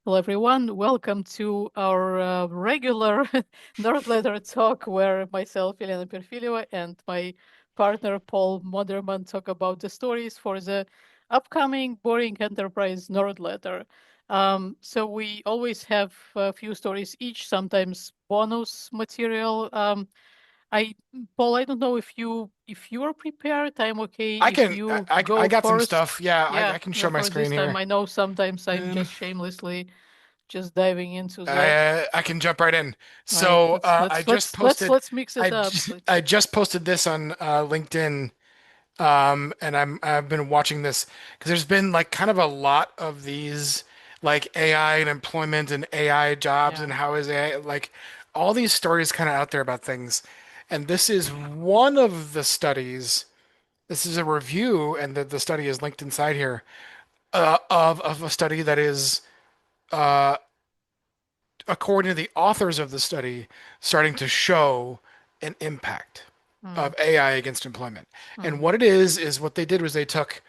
Hello, everyone. Welcome to our regular Nerdletter Talk, where myself, Elena Perfilova, and my partner, Paul Moderman, talk about the stories for the upcoming Boring Enterprise Nerdletter. So we always have a few stories each, sometimes bonus material. I Paul, I don't know if you are prepared. I'm okay I if can you I go got some first. stuff. Yeah, Yeah, I can yeah. show my For this screen time, here. I know sometimes I'm Um, just shamelessly just diving into the. I can jump right in. All right, So let's I let's just let's let's posted let's mix it up. I Let's. just posted this on LinkedIn. And I've been watching this because there's been like kind of a lot of these like AI and employment and AI jobs Yeah. and how is AI like all these stories kind of out there about things. And this is one of the studies. This is a review, and the study is linked inside here of a study that is, uh, according to the authors of the study, starting to show an impact Mm, of AI against employment. And mm, what it is what they did was they took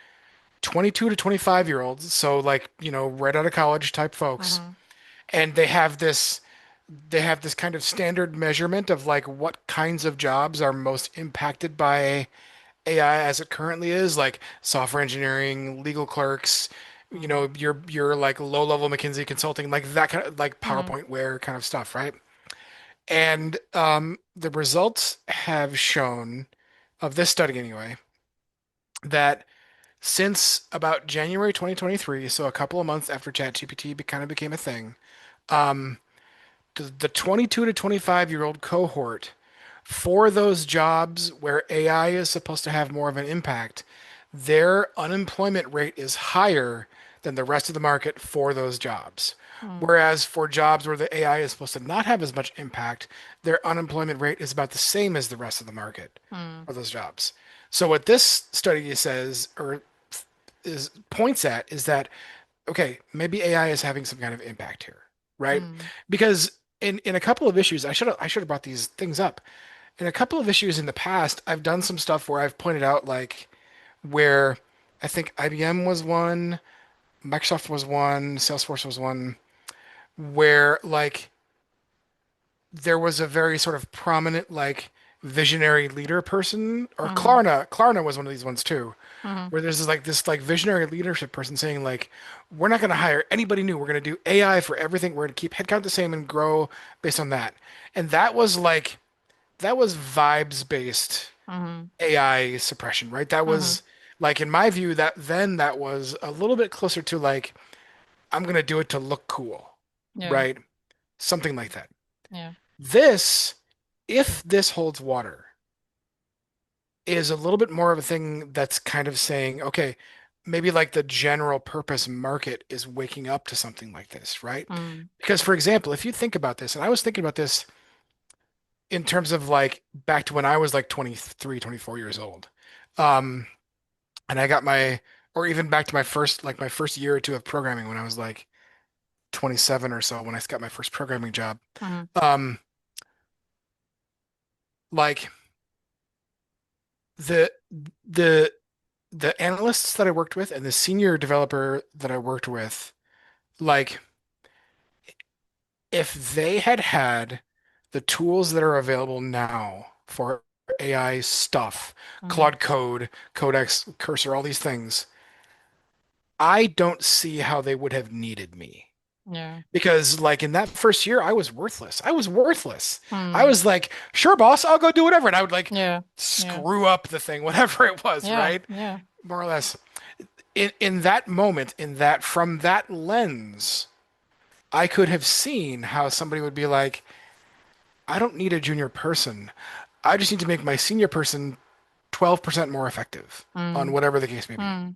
22 to 25-year-olds, so like, right out of college type folks, mm-hmm, and they have this kind of standard measurement of like what kinds of jobs are most impacted by AI as it currently is, like software engineering, legal clerks, mm, your like low level McKinsey consulting, like that kind of like mm, PowerPoint ware kind of stuff, right? And the results have shown of this study anyway that since about January 2023, so a couple of months after ChatGPT kind of became a thing, um, the 22 to 25-year-old cohort for those jobs where AI is supposed to have more of an impact, their unemployment rate is higher than the rest of the market for those jobs. mm, Whereas for jobs where the AI is supposed to not have as much impact, their unemployment rate is about the same as the rest of the market mm, for those jobs. So what this study says or is points at is that okay, maybe AI is having some kind of impact here, right? mm, Because in a couple of issues, I should have brought these things up. In a couple of issues in the past, I've done some stuff where I've pointed out like where I think IBM was one, Microsoft was one, Salesforce was one, where like there was a very sort of prominent like visionary leader person, or mm, Klarna was one of these ones too, mm, where there's this like visionary leadership person saying like we're not going to hire anybody new, we're going to do AI for everything, we're going to keep headcount the same and grow based on that. And that was vibes based mm, AI suppression, right? That mm. was like in my view that was a little bit closer to like I'm going to do it to look cool, Yeah, right? Something like that. yeah. This, if this holds water, is a little bit more of a thing that's kind of saying, okay, maybe like the general purpose market is waking up to something like this, right? Mm, Because, for example, if you think about this, and I was thinking about this in terms of like back to when I was like 23, 24 years old. Um, and I got or even back to my first year or two of programming when I was like 27 or so when I got my first programming job. mm, Um, like the the the analysts that I worked with and the senior developer that I worked with, like if they had had the tools that are available now for AI stuff, mm. Claude Code, Codex, Cursor, all these things, I don't see how they would have needed me. Yeah. Because like in that first year, I was worthless. I was worthless. I Mm, was like, sure, boss, I'll go do whatever. And I would like yeah, yeah, screw up the thing, whatever it was, yeah, right? yeah. More or less. In that moment, in that from that lens, I could have seen how somebody would be like, I don't need a junior person. I just need to make my senior person 12% more effective on Mm, whatever the case may be. mm,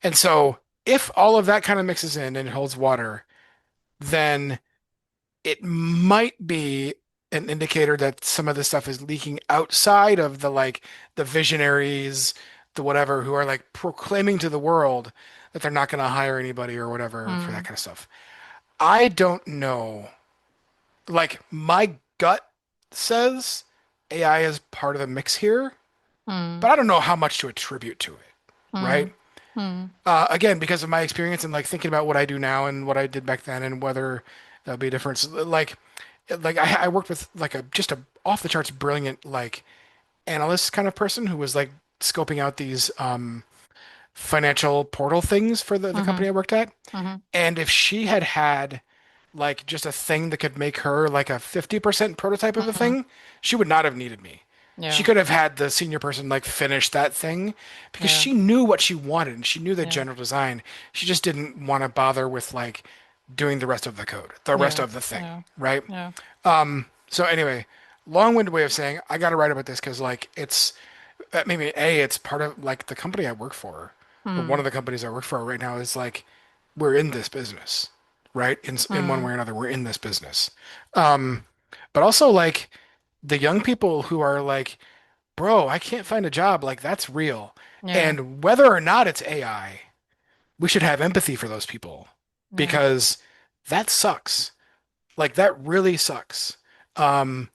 And so if all of that kind of mixes in and holds water, then it might be an indicator that some of this stuff is leaking outside of the like the visionaries, the whatever, who are like proclaiming to the world that they're not going to hire anybody or whatever for that mm, kind of stuff. I don't know. Like my gut says AI is part of the mix here, mm, but I don't know how much to attribute to it, mm. right? Mm, Again, because of my experience and like thinking about what I do now and what I did back then and whether there'll be a difference. I worked with like a just a off the charts brilliant like analyst kind of person who was like scoping out these financial portal things for the mm-hmm, company I worked at. mm-hmm, And if she had had like just a thing that could make her like a 50% prototype of a mm-hmm. thing, she would not have needed me. She Yeah, could have had the senior person like finish that thing because yeah, she knew what she wanted and she knew the yeah, general design. She just didn't want to bother with like doing the rest of the code, the rest yeah, of the thing, yeah, right? yeah. So anyway, long-winded way of saying I got to write about this because like it's maybe it's part of like the company I work for, or one Mm, of the companies I work for right now is like we're in this business, right? In one mm, way or another, we're in this business. Um, but also like the young people who are like, bro, I can't find a job, like that's real. yeah, And whether or not it's AI, we should have empathy for those people yeah. because that sucks. Like that really sucks. Um,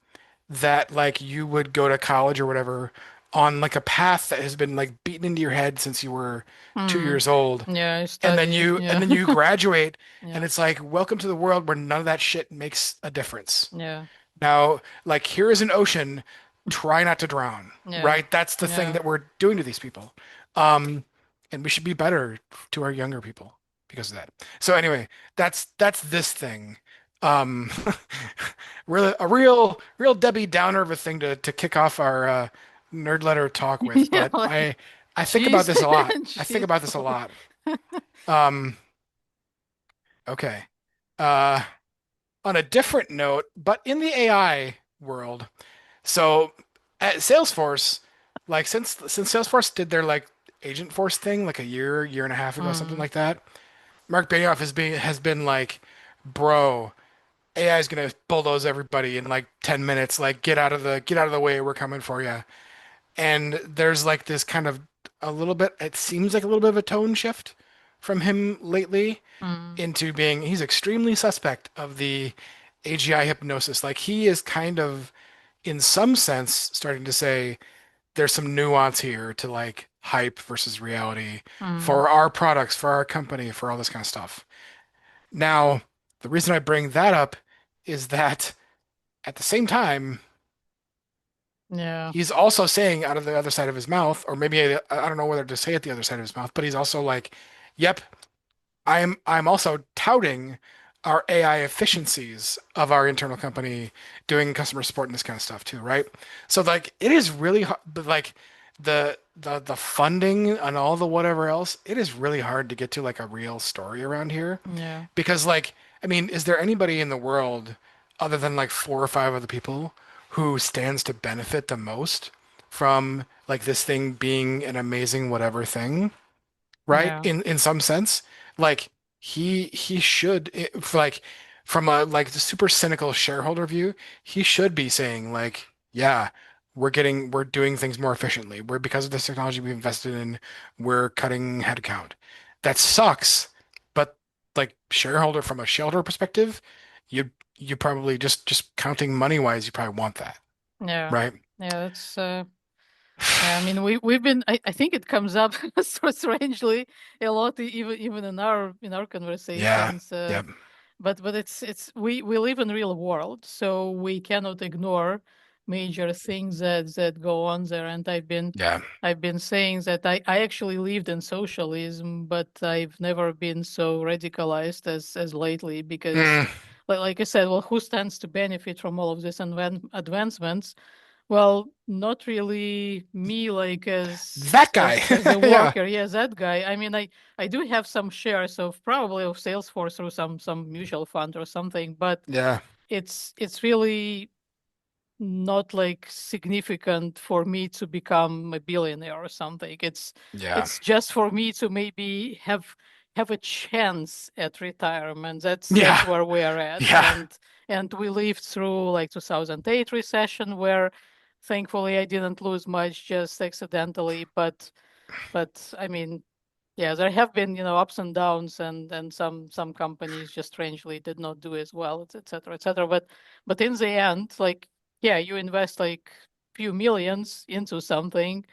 that like you would go to college or whatever on like a path that has been like beaten into your head since you were two Mm, years old, yeah, I and then study. you and Yeah, then you graduate, and yeah, it's like welcome to the world where none of that shit makes a difference. yeah, Now, like here is an ocean, try not to drown, yeah, right? That's the thing yeah, that we're doing to these people. Um, and we should be better to our younger people because of that. So anyway, that's this thing. Um, really a real Debbie Downer of a thing to kick off our nerd letter talk with, yeah. but Like, I think about jeez, this a lot. I think jeez. about this a lot. Um, okay. Uh, on a different note, but in the AI world, so at Salesforce, like since Salesforce did their like Agent Force thing like a year and a half ago, something Mm, like that, Mark Benioff has been like, bro, AI is gonna bulldoze everybody in like 10 minutes. Like get out of the way, we're coming for you. And there's like this kind of a little bit, it seems like a little bit of a tone shift from him lately mm, into being he's extremely suspect of the AGI hypnosis. Like he is kind of in some sense starting to say there's some nuance here to like hype versus reality mm, for our products, for our company, for all this kind of stuff. Now, the reason I bring that up is that at the same time, yeah, he's also saying out of the other side of his mouth, or maybe I don't know whether to say it the other side of his mouth, but he's also like, "Yep, I'm also touting our AI efficiencies of our internal company doing customer support and this kind of stuff too, right? So like it is really hard, but like the funding and all the whatever else, it is really hard to get to like a real story around here yeah, because like I mean, is there anybody in the world other than like four or five other people who stands to benefit the most from like this thing being an amazing whatever thing? Right? yeah, In some sense, like he should like from a like the super cynical shareholder view, he should be saying like, yeah, we're doing things more efficiently. We're because of this technology we've invested in, we're cutting headcount. That sucks, but like shareholder from a shareholder perspective, you probably just counting money wise, you probably want that, yeah, right? yeah. That's yeah. I mean, we've been. I think it comes up so strangely a lot, even in our Yeah. conversations. Yep. But it's we live in real world, so we cannot ignore major things that go on there. And Yeah. I've been saying that I actually lived in socialism, but I've never been so radicalized as lately because, Mm, like I said, well, who stands to benefit from all of these advancements? Well, not really me, like that guy. as a Yeah. worker. Yeah, that guy. I mean, I do have some shares of probably of Salesforce through some mutual fund or something, but Yeah. it's really not like significant for me to become a billionaire or something. Yeah. It's just for me to maybe have a chance at retirement. That's Yeah. where we are at. Yeah. And we lived through like 2008 recession where thankfully I didn't lose much just accidentally, but I mean, yeah, there have been, ups and downs, and some companies just strangely did not do as well, et cetera, et cetera. But in the end, like, yeah, you invest like few millions into something,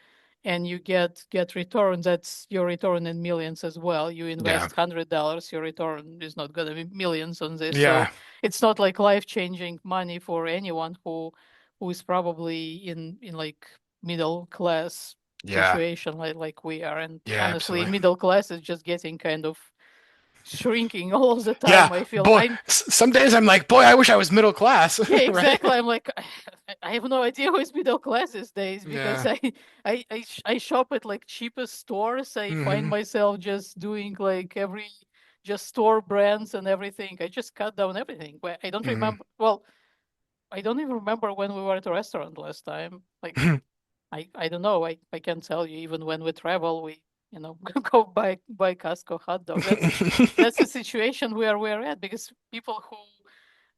and you get return. That's your return in millions as well. You Yeah. invest $100, your return is not going to be millions on this. So Yeah. it's not like life-changing money for anyone who is probably in like middle class Yeah. situation like we are. And Yeah, honestly, absolutely. middle class is just getting kind of shrinking all of the Yeah, time. I feel boy, I'm some days I'm like, boy, I wish I was middle class, Yeah, right? exactly. I'm like, I have no idea who is middle class these days because Yeah. I shop at like cheapest stores. I find Hmm. myself just doing like every just store brands and everything. I just cut down everything. I don't Hmm. remember. Well, I don't even remember when we were at a restaurant last time. Like I don't know. I can't tell you. Even when we travel, we go buy Costco hot dog. That's the situation where we're at because people who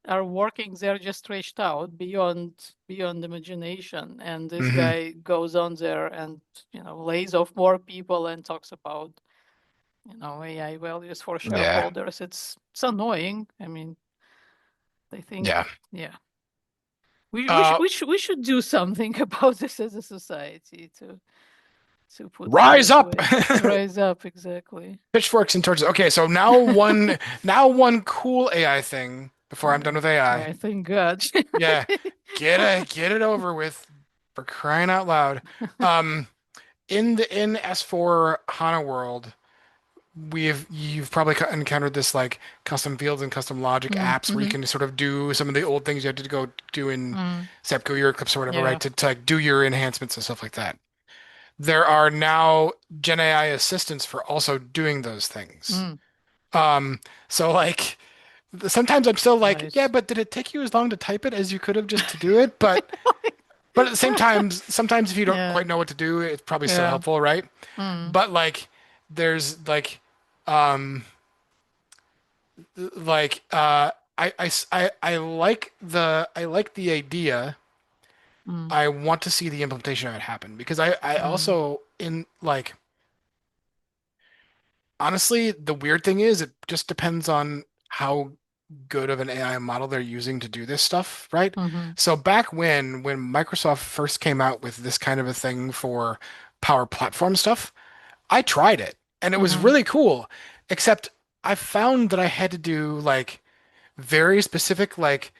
are working, they're just stretched out beyond imagination. And this Hmm. guy goes on there and lays off more people and talks about AI values for Yeah. shareholders. It's annoying. I mean, I think, Yeah. yeah, we should Uh, we should we should do something about this as a society to put it rise this up. way. Rise up, exactly. Pitchforks and torches. Okay, so now one cool AI thing before I'm done with All AI. right, thank God. Yeah, get it over with for crying out loud. Um, in S4 HANA world, you've probably encountered this like custom fields and custom logic apps where you Mm-hmm. can sort of do some of the old things you had to go do in Mm, SAP GUI or Eclipse or whatever, right? yeah. To like do your enhancements and stuff like that. There are now Gen AI assistants for also doing those things. Mm, Um, so like sometimes I'm still like, yeah, nice. but did it take you as long to type it as you could have just to do it? But at the same time, sometimes if you don't Yeah, quite know what to do, it's probably still yeah. helpful, right? Mm, But like there's um like I like the idea. mm, I want to see the implementation of it happen because I mm, also in like honestly the weird thing is it just depends on how good of an AI model they're using to do this stuff, right? mm-hmm, So back when Microsoft first came out with this kind of a thing for Power Platform stuff, I tried it and it was mm-hmm, really cool, except I found that I had to do like very specific like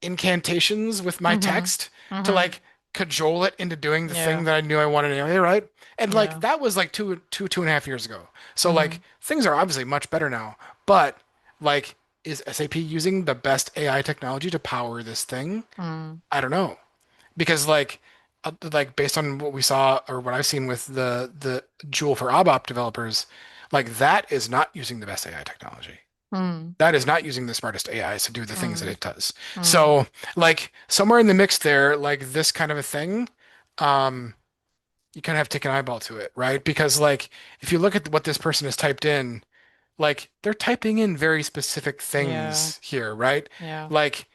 incantations with my mm-hmm, text to mm-hmm. like cajole it into doing the Yeah, thing that I knew I wanted anyway, right? And like yeah. that was like two and a half years ago. So Mm-hmm, like things are obviously much better now. But like, is SAP using the best AI technology to power this thing? mm, I don't know. Because like based on what we saw or what I've seen with the Joule for ABAP developers, like that is not using the best AI technology. mm, That is not using the smartest AIs to do the things that mm, it does. mm, So, like somewhere in the mix there, like this kind of a thing, um, you kind of have to take an eyeball to it, right? Because like if you look at what this person has typed in, like they're typing in very specific yeah, things here, right? yeah. Like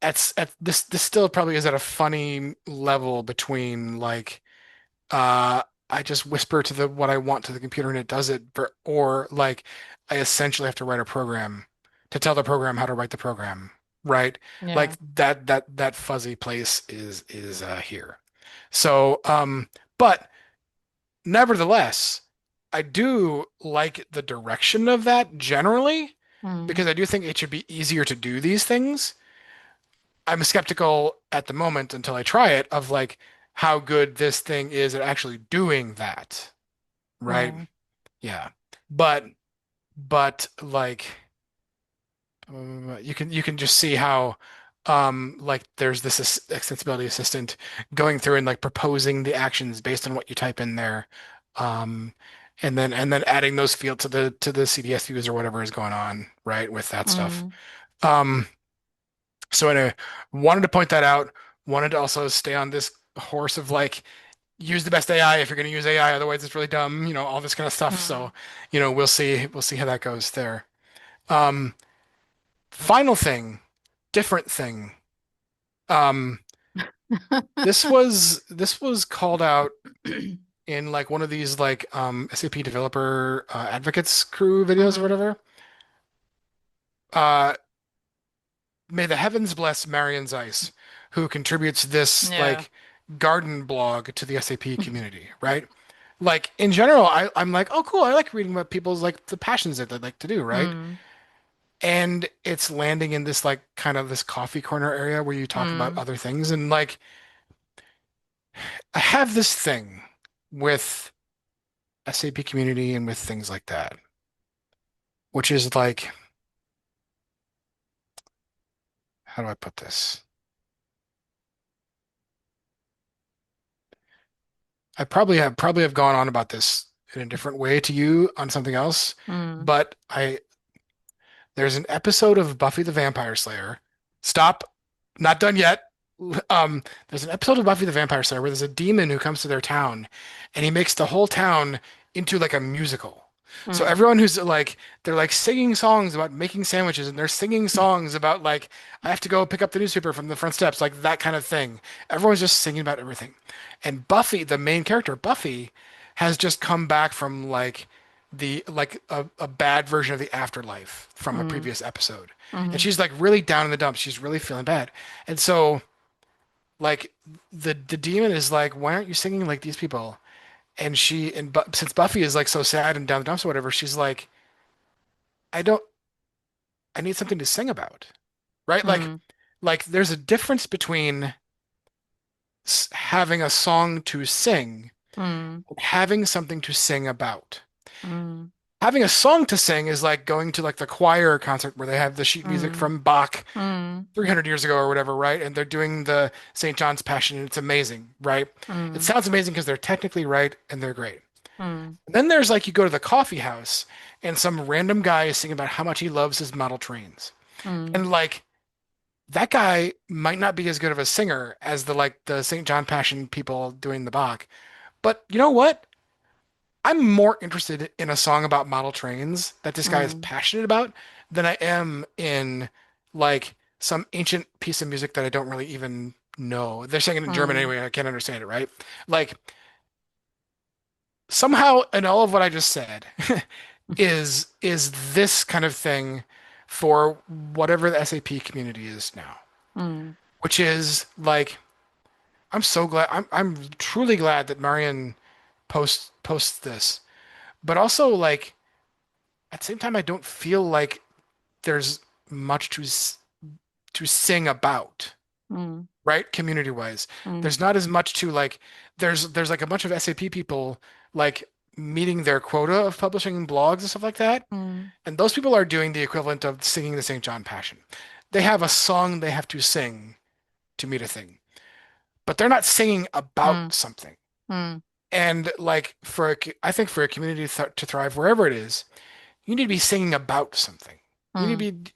at this still probably is at a funny level between like uh I just whisper to the what I want to the computer and it does it, or like I essentially have to write a program to tell the program how to write the program, right? Like Yeah. that fuzzy place is here. So but nevertheless, I do like the direction of that generally Mm, because I do think it should be easier to do these things. I'm skeptical at the moment until I try it of like how good this thing is at actually doing that, right? yeah. Yeah. But like you can just see how like there's this accessibility assistant going through and like proposing the actions based on what you type in there. Um and then adding those fields to the CDS views or whatever is going on, right, with that stuff. Mm, Um So anyway, wanted to point that out. Wanted to also stay on this horse of like use the best AI if you're going to use AI, otherwise it's really dumb, all this kind of stuff. So, mm. we'll see how that goes there. Um, Final thing, different thing. Um, this was called out in like one of these like SAP developer advocates crew videos or Mm-hmm. whatever. Uh, May the heavens bless Marion Zeiss, who contributes this Yeah. like garden blog to the SAP community, right? Like in general, I'm like, oh cool, I like reading about people's like the passions that they like to do, right? Mm, And it's landing in this like kind of this coffee corner area where you talk about mm, other things. And like I have this thing with SAP community and with things like that, which is like, how do I put this? I probably have gone on about this in a different way to you on something else, mm, but I there's an episode of Buffy the Vampire Slayer. Stop, not done yet. There's an episode of Buffy the Vampire Slayer where there's a demon who comes to their town, and he makes the whole town into like a musical. So mm, everyone who's like, they're like singing songs about making sandwiches, and they're singing songs about like, I have to go pick up the newspaper from the front steps, like that kind of thing. Everyone's just singing about everything. And Buffy, the main character, Buffy, has just come back from like a bad version of the afterlife from a mm, previous episode. And mm, she's like really down in the dumps. She's really feeling bad. And so like the demon is like, why aren't you singing like these people? And since Buffy is like so sad and down the dumps or whatever, she's like, I don't I need something to sing about. Right? mm, Like there's a difference between having a song to sing mm, and having something to sing about. mm, Having a song to sing is like going to like the choir concert where they have the sheet music mm, from Bach mm, 300 years ago or whatever, right? And they're doing the St. John's Passion and it's amazing, right? It mm, sounds amazing because they're technically right and they're great. mm, Then there's like you go to the coffee house and some random guy is singing about how much he loves his model trains. mm, And like that guy might not be as good of a singer as the St. John Passion people doing the Bach. But you know what? I'm more interested in a song about model trains that this guy is mm, passionate about than I am in like some ancient piece of music that I don't really even know. They're saying it in German mm, anyway, I can't understand it, right? Like somehow in all of what I just said is this kind of thing for whatever the SAP community is now, mm, which is like I'm so glad I'm truly glad that Marion posts this, but also like at the same time I don't feel like there's much to sing about, mm, right? Community wise, mm, there's not as much to like. There's like a bunch of SAP people like meeting their quota of publishing blogs and stuff like that, mm, and those people are doing the equivalent of singing the St. John Passion. They have a song they have to sing to meet a thing, but they're not singing about mm, something. mm, And like I think for a community to thrive wherever it is, you need to be singing about something. You need mm, to be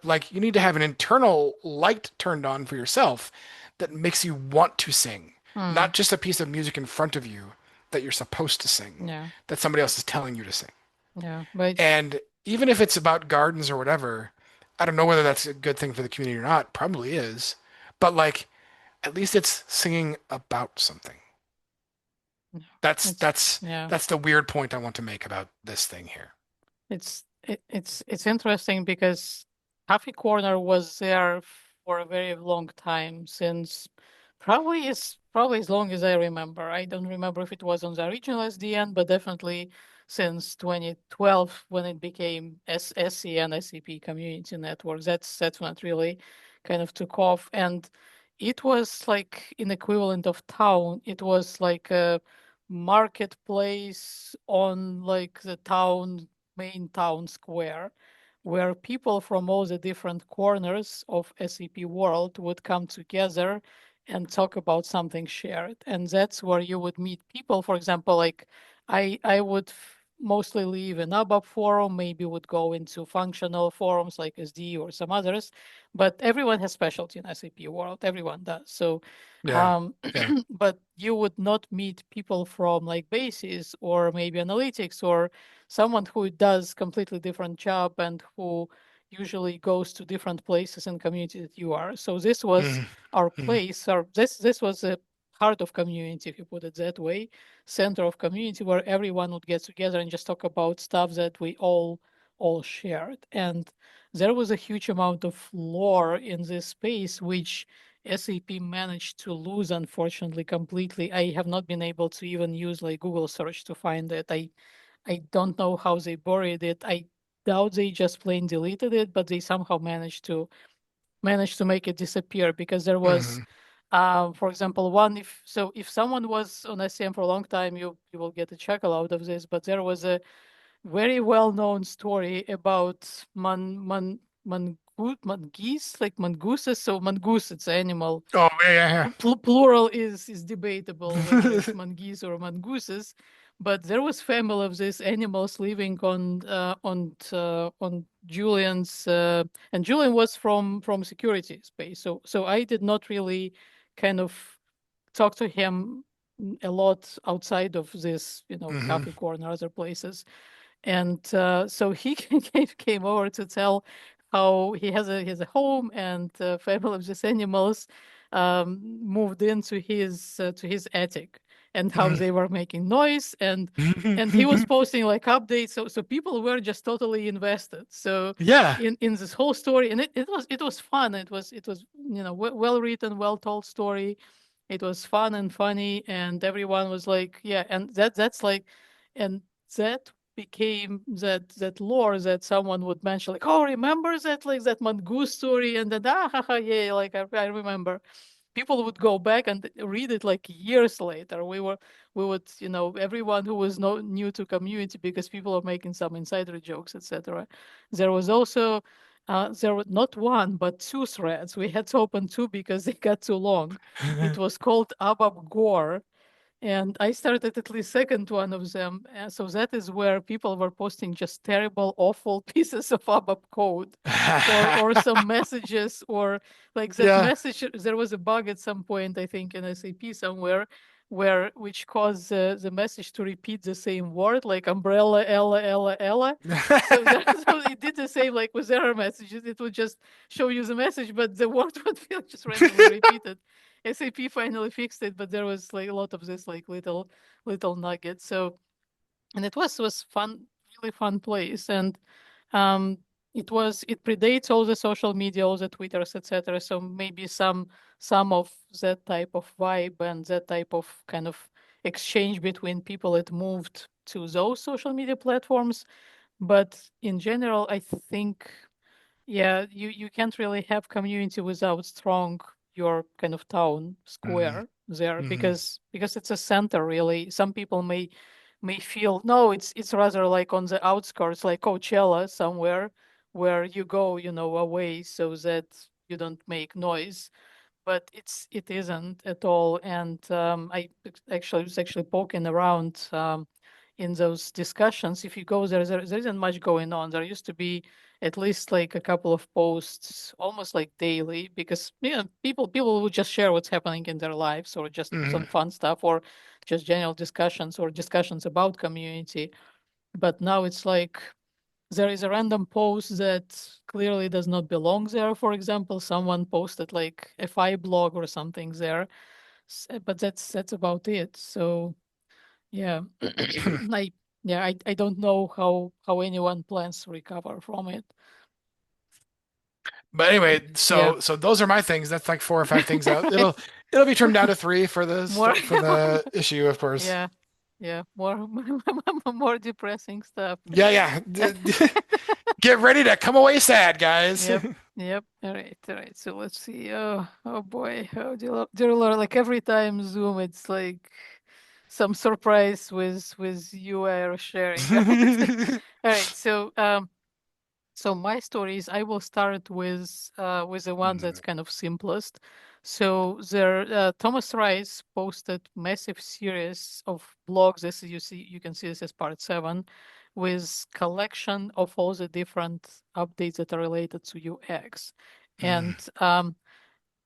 like you need to have an internal light turned on for yourself that makes you want to sing, mm. not just a piece of music in front of you that you're supposed to sing, Yeah, that somebody else is telling you to sing. yeah, but And even if it's about gardens or whatever, I don't know whether that's a good thing for the community or not. Probably is. But like at least it's singing about something. yeah, That's it's that's yeah. that's the weird point I want to make about this thing here. It's interesting because Coffee Corner was there for a very long time since probably as long as I remember. I don't remember if it was on the original SDN, but definitely since 2012 when it became SCN SCP Community Network. That's when it really kind of took off, and it was like an equivalent of town. It was like a marketplace on like the main town square where people from all the different corners of SCP world would come together and talk about something shared. And that's where you would meet people. For example, like I would mostly live in ABAP forum, maybe would go into functional forums like SD or some others, but everyone has specialty in SAP world. Everyone does. So Yeah. um, Yeah. but you would not meet people from like basis or maybe analytics or someone who does completely different job and who usually goes to different places and community that you are. So this was Mhm. our Mhm. place, or this was the heart of community, if you put it that way, center of community where everyone would get together and just talk about stuff that we all shared. And there was a huge amount of lore in this space, which SAP managed to lose, unfortunately, completely. I have not been able to even use like Google search to find it. I don't know how they buried it. I doubt they just plain deleted it, but they somehow managed to make it disappear because there was, Hmm. for example, one if someone was on SCM for a long time, you will get a chuckle out of this. But there was a very well known story about mongoose, like mongooses. So mongoose, it's an animal. Oh, yeah, Plural is debatable whether it's yeah, mongoose or mongooses, but there was family of these animals living on Julian's, and Julian was from security space. So I did not really kind of talk to him a lot outside of this, hmm. coffee corner, other places. And so he came over to tell how he has a home, and family of these animals moved into his attic, and how they were making noise, and he was posting like updates. So people were just totally invested. So Yeah. in this whole story, and it was fun. It was well written, well told story. It was fun and funny, and everyone was like, yeah, and that's like, and that became that lore that someone would mention, like, oh, remember that, like, that mongoose story, and then haha, yeah, like I remember. People would go back and read it like years later. We would, everyone who was no new to community, because people are making some insider jokes, etc. There was also there were not one but two threads. We had to open two because they got too long. It was called ABAP Gore, and I started at least second one of them. So that is where people were posting just terrible, awful pieces of ABAP code, or some messages, or like that Yeah. message. There was a bug at some point, I think, in SAP somewhere, which caused the message to repeat the same word, like umbrella, Ella, Ella, Ella. So, so it did the same, like with error messages. It would just show you the message, but the word would be just randomly repeated. SAP finally fixed it, but there was like a lot of this like little nuggets. So, and it was fun, really fun place, and um, it predates all the social media, all the Twitters, etc. So maybe some of that type of vibe and that type of kind of exchange between people, it moved to those social media platforms. But in general, I think, yeah, you can't really have community without strong your kind of town Hmm. square there, Hmm. because it's a center really. Some people may feel, no, it's rather like on the outskirts, like Coachella somewhere, where you go, away so that you don't make noise. But it isn't at all. And I actually was actually poking around in those discussions. If you go there, there isn't much going on. There used to be at least like a couple of posts, almost like daily, because people would just share what's happening in their lives, or just Hmm. some fun stuff, or just general discussions, or discussions about community. But now it's like there is a random post that clearly does not belong there. For example, someone posted like a FI blog or something there, but that's about it. So yeah, I I don't know how anyone plans to recover from it. But anyway, Yeah. so those are my things. That's like four or five things out. It'll be trimmed down to three for More, for the issue, of course. yeah, yeah, more more depressing stuff. Yeah, yeah. Get ready to come away sad, guys. Yep, yep. All right. So let's see. Oh boy. Oh dear Lord. Like every time Zoom, it's like some surprise with you are sharing. All right. So my stories, I will start with the one that's kind of simplest. So there, Thomas Rice posted massive series of blogs. This is, you can see this as part 7, with collection of all the different updates that are related to UX, Mm. and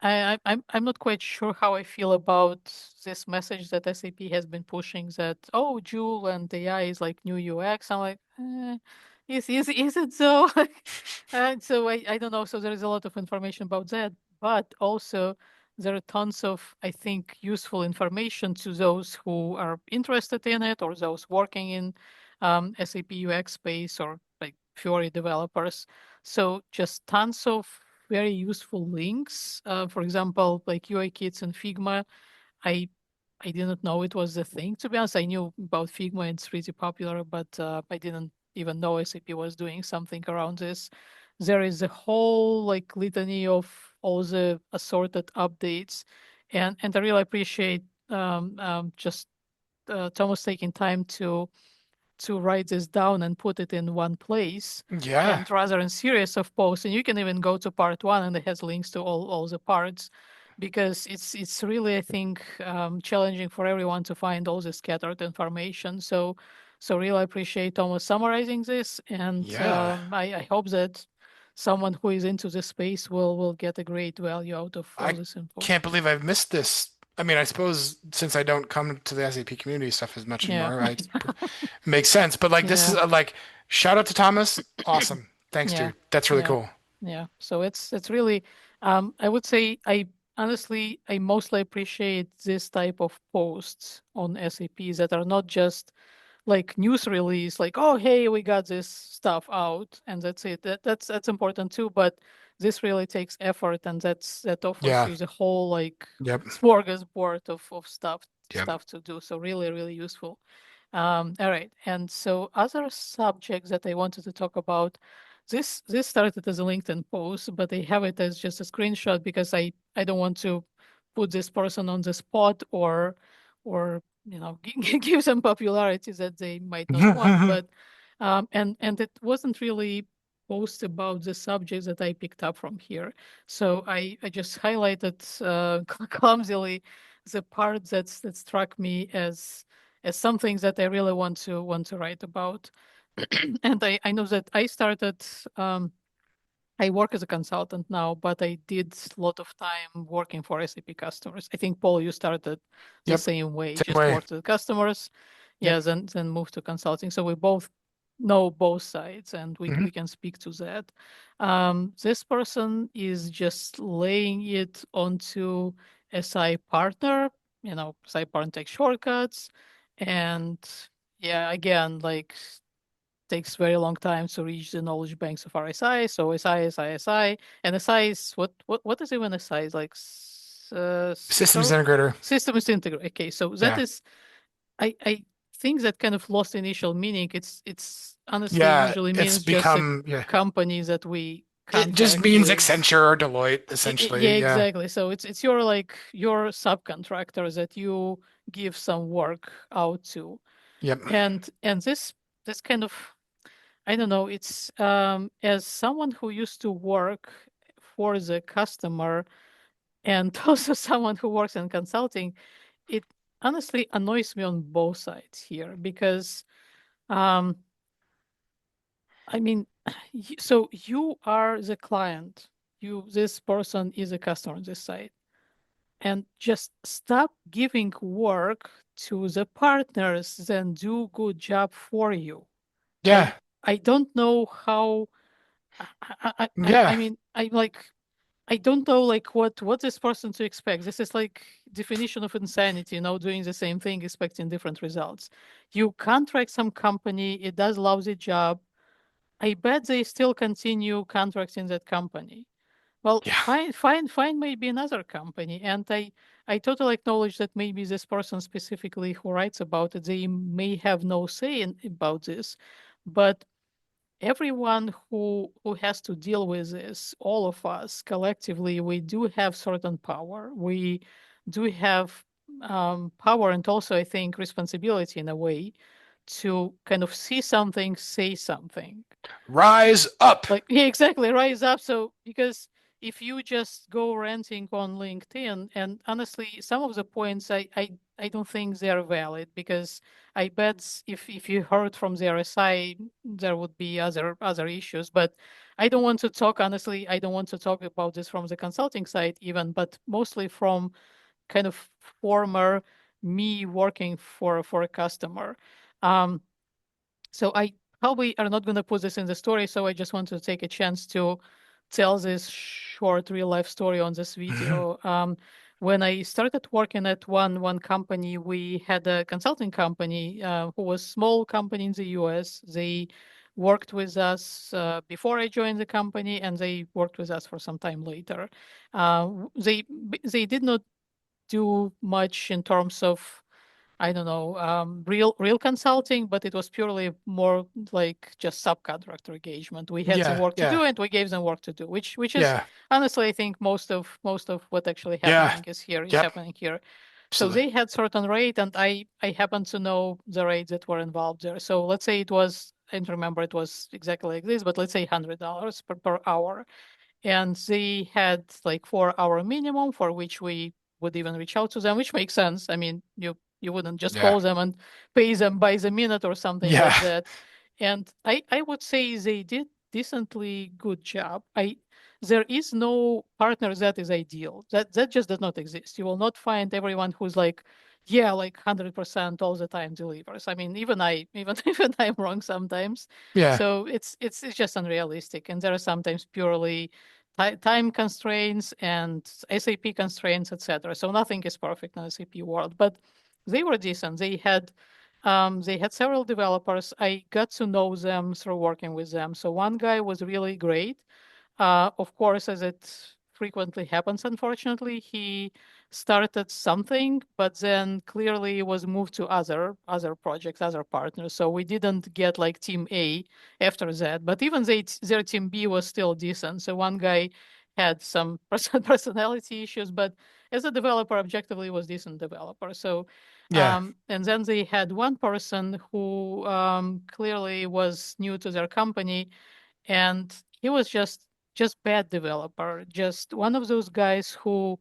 I'm not quite sure how I feel about this message that SAP has been pushing, that, oh, Joule and AI is like new UX. I'm like, is it so? And so I don't know. So there is a lot of information about that, but also there are tons of, I think, useful information to those who are interested in it, or those working in SAP UX space, or like Fiori developers. So just tons of very useful links. For example, like UI kits and Figma. I I didn't know it was a thing, to be honest. I knew about Figma, it's pretty popular, but I didn't even know SAP was doing something around this. There is a whole like litany of all the assorted updates, and I really appreciate just Thomas taking time to write this down and put it in one place, Yeah. and rather in series of posts. And you can even go to part one and it has links to all the parts, because it's really, I think, challenging for everyone to find all the scattered information. So really appreciate Thomas summarizing this, and Yeah. I hope that someone who is into this space will get a great value out of all I this info. can't believe I've missed this. I mean, I suppose since I don't come to the SAP community stuff as much Yeah. anymore, makes sense. But like this is Yeah. like shout out to Thomas. Awesome. Thanks, Yeah. dude. That's really Yeah. cool. Yeah. So it's really, I would say I honestly I mostly appreciate this type of posts on SAP that are not just like news release, like, oh hey, we got this stuff out and that's it. That's important too, but this really takes effort, and that offers Yeah. you the whole like Yep. smorgasbord of Yep. stuff to do. So really, really useful. All right. And so other subjects that I wanted to talk about, this started as a LinkedIn post, but I have it as just a screenshot because I don't want to put this person on the spot, or give them popularity that they might not want. But and it wasn't really post about the subjects that I picked up from here. So I just highlighted clumsily the part that struck me as something that I really want to write about. And I know that I work as a consultant now, but I did a lot of time working for SAP customers. I think, Paul, you started the Yep. same way, Same just way. worked with customers, Yep. yeah, then moved to consulting. So we both know both sides, and we Hmm. we can speak to that. This person is just laying it onto SI partner, SI partner takes shortcuts, and yeah, again, like takes very long time to reach the knowledge banks of RSI. So SI, and SI is what is even SI? Is like Systems so integrator. systems integrator. Okay, so that Yeah. is I think that kind of lost initial meaning. It's honestly Yeah. usually It's means just a become, yeah. company that we It just contract means with. Accenture or Deloitte, Yeah, essentially. Yeah. exactly. So it's your like your subcontractor that you give some work out to, Yep. and this kind of, I don't know. It's as someone who used to work for the customer and also someone who works in consulting, it honestly annoys me on both sides here because, um, I mean, so you are the client, this person is a customer on this side, and just stop giving work to the partners, then do good job for you. I Yeah. I don't know how I Yeah. mean, I like, I don't know like what this person to expect. This is like definition of insanity, doing the same thing, expecting different results. You contract some company, it does lousy job. I bet they still continue contracting that company. Well, Yeah. find maybe another company. And I totally acknowledge that maybe this person specifically who writes about it, they may have no say about this, but everyone who has to deal with this, all of us collectively, we do have certain power. We do have power, and also I think responsibility in a way to kind of see something, say something. Rise up. Like, yeah, exactly, rise up. So because if you just go ranting on LinkedIn, and honestly, some of the points I don't think they're valid, because I bet if you heard from the RSI, there would be other issues. But I don't want to talk, honestly, I don't want to talk about this from the consulting side even, but mostly from kind of former me working for a customer. Um, so I probably are not going to put this in the story. So I just want to take a chance to tell this short real life story on this Mhm. video. When I started working at one company, we had a consulting company who was small company in the US. They worked with us before I joined the company, and they worked with us for some time later. They did not do much in terms of, I don't know, real consulting, but it was purely more like just subcontractor engagement. We had some Yeah, work to yeah, do, and we gave them work to do, which is yeah, honestly, I think most of what actually yeah. happening is here is Yep, happening here. So absolutely. they had certain rate, and I happen to know the rates that were involved there. So let's say it was, I don't remember it was exactly like this, but let's say $100 per hour, and they had like 4 hour minimum for which we would even reach out to them, which makes sense. I mean, you wouldn't just Yeah, call them and pay them by the minute or something yeah, like that. And I would say they did decently good job. I There is no partner that is ideal. That just does not exist. You will not find everyone who's like, yeah, like 100% all the time delivers. I mean, even I'm wrong sometimes. yeah, So it's just unrealistic, and there are sometimes purely time constraints and SAP constraints, etc. So nothing is perfect in SAP world, but they were decent. They had several developers. I got to know them through working with them. So one guy was really great. Of course, as it frequently happens, unfortunately, he started something, but then clearly was moved to other projects, other partners. So we didn't get like Team A after that. But even their Team B was still decent. So one guy had some personality issues, but as a developer, objectively was decent developer. So yeah. and then they had one person who clearly was new to their company, and he was just bad developer, just one of those guys who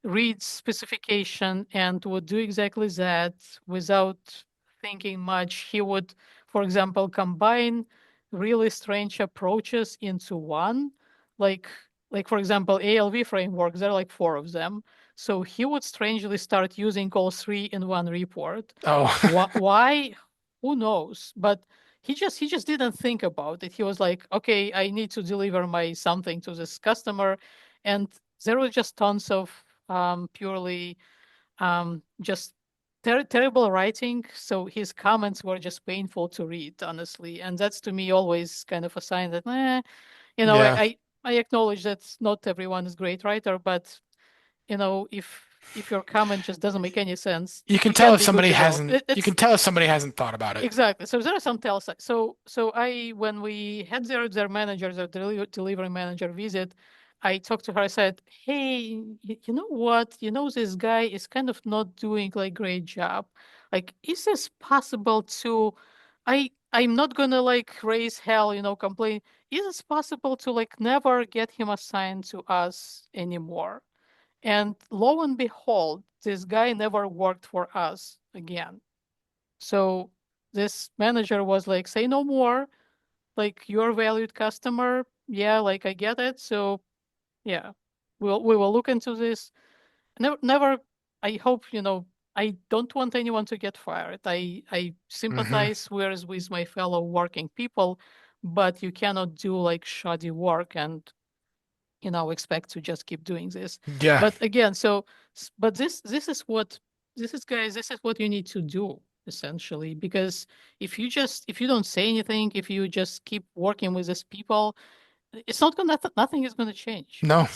reads specification and would do exactly that without thinking much. He would, for example, combine really strange approaches into one, like like for example ALV frameworks. There are like four of them, so he would strangely start using all three in one report. Oh, Why? Who knows? But he just didn't think about it. He was like, okay, I need to deliver my something to this customer, and there was just tons of purely just terrible writing. So his comments were just painful to read, honestly, and that's to me always kind of a sign that, you know, I yeah. I, I acknowledge that not everyone is great writer, but if your comment just doesn't make any sense, You can you tell can if be good somebody developer. hasn't. You can tell if somebody hasn't thought about it. Exactly. So there are some tell signs. So I when we had their manager, their delivery manager visit, I talked to her. I said, "Hey, you know what? You know this guy is kind of not doing like great job. Like, is this possible to? I'm not gonna like raise hell, complain. Is it possible to like never get him assigned to us anymore?" And lo and behold, this guy never worked for us again. So this manager was like, say no more, like you're a valued customer. Yeah, like I get it. So yeah, we will look into this. Never, I hope, I don't want anyone to get fired. I Hmm. sympathize with my fellow working people, but you cannot do like shoddy work and expect to just keep doing this. Yeah. But again, but this is what you need to do essentially, because if you don't say anything, if you just keep working with these people, it's not gonna nothing is gonna change. No.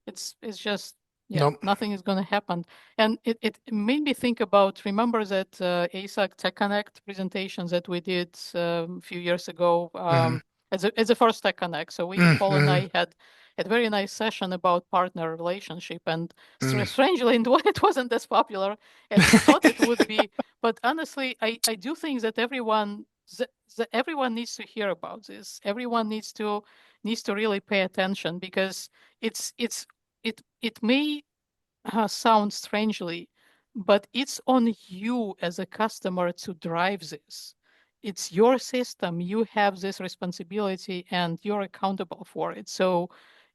It's just, yeah, Nope. nothing is gonna happen. And it made me think about, remember that ASAC Tech Connect presentation that we did a few years ago, Hmm. as a first Tech Connect. So Paul and Mm-hmm. I had a very nice session about partner relationship, and Mm. strangely it wasn't as popular as we thought it would be. But honestly, I do think that everyone needs to hear about this. Everyone needs to really pay attention, because it's it may sound strangely, but it's on you as a customer to drive this. It's your system. You have this responsibility and you're accountable for it. So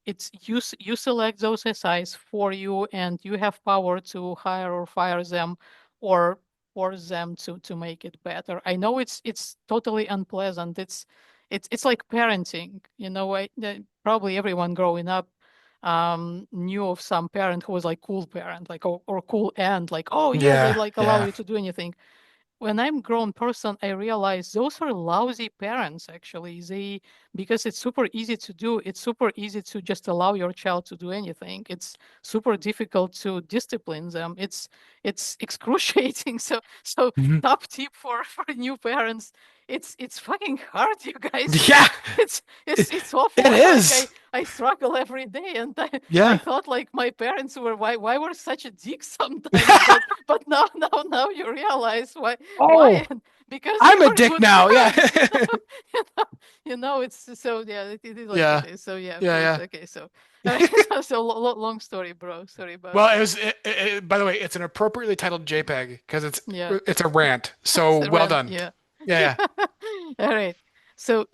you select those SIs for you, and you have power to hire or fire them, or force them to make it better. I know it's totally unpleasant. It's like parenting. Probably everyone growing up knew of some parent who was like cool parent, like, or cool aunt, like, oh yes, they Yeah. like allow Yeah. you to do anything. when I'm grown person, I realize those are lousy parents. Actually, they because it's super easy to do. It's super easy to just allow your child to do anything. It's super difficult to discipline them. It's excruciating. So Mhm. top tip for new parents. It's fucking hard, you guys. Yeah, It's it, it's awful. it Like is. I struggle every day, and I Yeah. thought like my parents were why were such a dick sometimes, but now you realize why Oh, because they I'm a were dick good now. Yeah. parents. You know, it's so yeah, it is like it Yeah. is. So yeah, Yeah. please, Yeah. okay, so all right, so long story, bro. Sorry about Well, it that. was. By the way, it's an appropriately titled JPEG because Yeah. it's a rant. So So well rent, done. yeah. Yeah. Yeah. Yeah. All right. So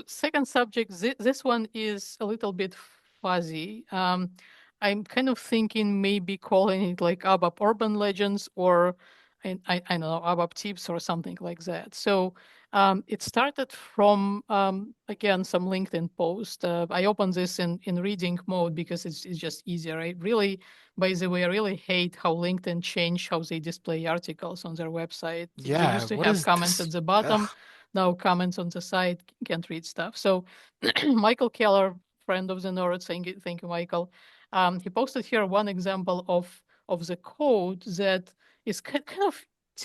second subject, this one is a little bit fuzzy. I'm kind of thinking maybe calling it like ABAP Urban Legends or I don't know, ABAP Tips or something like that. So it started from again some LinkedIn post. I opened this in reading mode because it's just easier. I really, by the way, I really hate how LinkedIn changed how they display articles on their website. They Yeah. used to What have is comments this? at the Ugh. bottom. Now comments on the side can't read stuff. So Michael Keller, friend of the Nerd, thank you, Michael. He posted here one example of the code that is kind of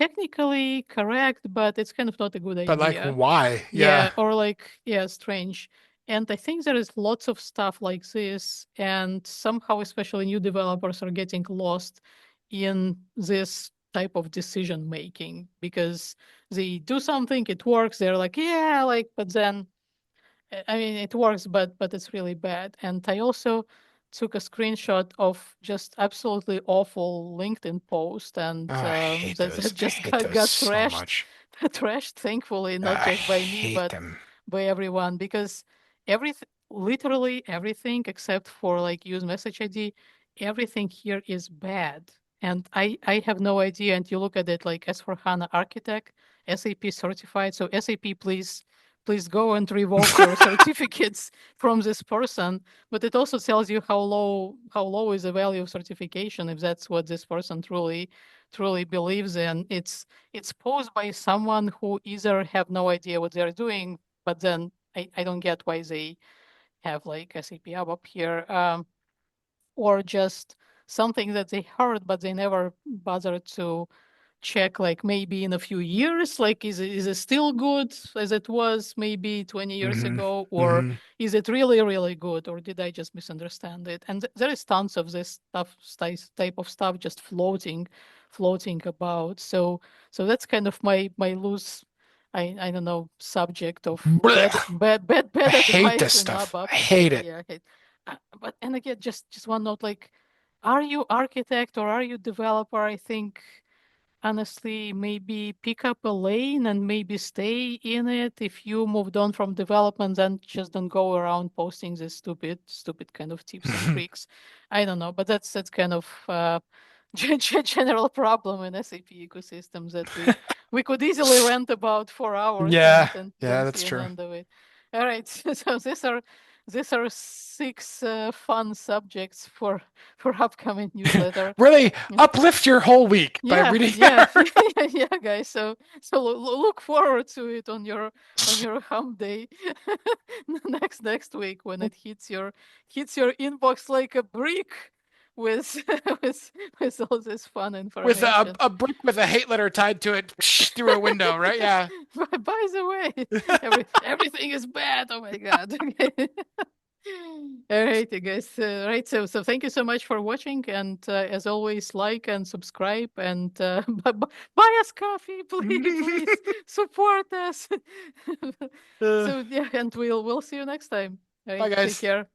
technically correct, but it's kind of not a good But like, idea. why? Yeah. Yeah, or like, yeah, strange. And I think there is lots of stuff like this, and somehow, especially new developers are getting lost in this type of decision making because they do something, it works, they're like, yeah, like, but then I mean, it works, but it's really bad. And I also took a screenshot of just absolutely awful LinkedIn post, and Oh, I hate that those. I just hate those got so trashed, much. trashed. Thankfully, not I just by me, hate but them. by everyone, because everything, literally everything except for like use message ID, everything here is bad. And I have no idea. And you look at it like S4HANA architect, SAP certified. So SAP, please go and revoke your certificates from this person. But it also tells you how low is the value of certification if that's what this person truly believes in. It's posed by someone who either have no idea what they're doing, but then I don't get why they have like SAP ABAP here, or just something that they heard but they never bothered to check, like maybe in a few years, like is it still good as it was maybe 20 years Hmm. ago, or Hmm. is it really good, or did I just misunderstand it? And there is tons of this type of stuff just floating about. So that's kind of my loose, I don't know, subject of Blech. I bad hate this advice in stuff. ABAP. I hate it. Yeah, I hate. But and again, just one note, like, are you architect or are you developer? I think honestly, maybe pick up a lane and maybe stay in it. If you moved on from development, then just don't go around posting this stupid kind of tips and tricks. I don't know, but that's kind of general problem in SAP ecosystems that we could easily rant about for hours and Yeah. and Yeah, don't that's see an true. end of it. All right, so these are six fun subjects for upcoming newsletter. Really uplift your whole week by Yeah, reading yeah, that. yeah, guys. So look forward to it on your hump day next week when it hits your inbox like a brick with with all this fun With information. a brick with a hate letter tied to it through a window, right? Yeah. By the way, everything is bad. Oh my god. Okay. All right, you guys. Right. So thank you so much for watching, and as always, like and subscribe, and buy us coffee, please support us. Uh, So yeah, and we'll see you next time. All bye, right. Take guys. care.